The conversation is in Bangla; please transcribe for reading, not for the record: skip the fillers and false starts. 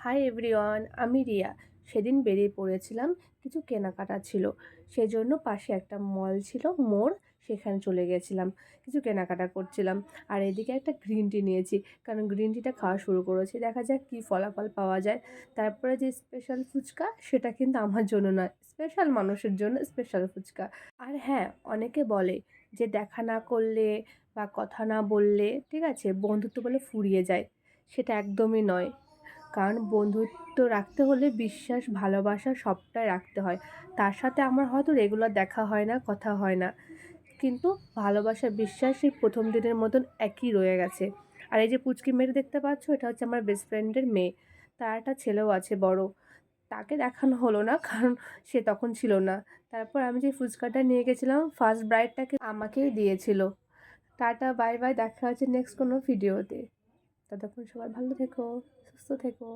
হাই এভরিওয়ান, আমি রিয়া। সেদিন বেরিয়ে পড়েছিলাম, কিছু কেনাকাটা ছিল। সেজন্য পাশে একটা মল ছিল, মোড়, সেখানে চলে গেছিলাম। কিছু কেনাকাটা করছিলাম। আর এদিকে একটা গ্রিন টি নিয়েছি, কারণ গ্রিন টিটা খাওয়া শুরু করেছি। দেখা যাক কী ফলাফল পাওয়া যায়। তারপরে যে স্পেশাল ফুচকা, সেটা কিন্তু আমার জন্য নয়, স্পেশাল মানুষের জন্য স্পেশাল ফুচকা। আর হ্যাঁ, অনেকে বলে যে দেখা না করলে বা কথা না বললে, ঠিক আছে, বন্ধুত্ব বলে ফুরিয়ে যায়। সেটা একদমই নয়। কারণ বন্ধুত্ব রাখতে হলে বিশ্বাস, ভালোবাসা সবটাই রাখতে হয়। তার সাথে আমার হয়তো রেগুলার দেখা হয় না, কথা হয় না, কিন্তু ভালোবাসা, বিশ্বাস সেই প্রথম দিনের মতন একই রয়ে গেছে। আর এই যে পুচকি মেয়েটা দেখতে পাচ্ছ, এটা হচ্ছে আমার বেস্ট ফ্রেন্ডের মেয়ে। তার একটা ছেলেও আছে বড়। তাকে দেখানো হলো না, কারণ সে তখন ছিল না। তারপর আমি যে ফুচকাটা নিয়ে গেছিলাম, ফার্স্ট ব্রাইডটাকে আমাকেই দিয়েছিল। টাটা, বাই বাই, দেখা হচ্ছে নেক্সট কোনো ভিডিওতে। ততক্ষণ সবাই ভালো থেকো, সুস্থ থেকো।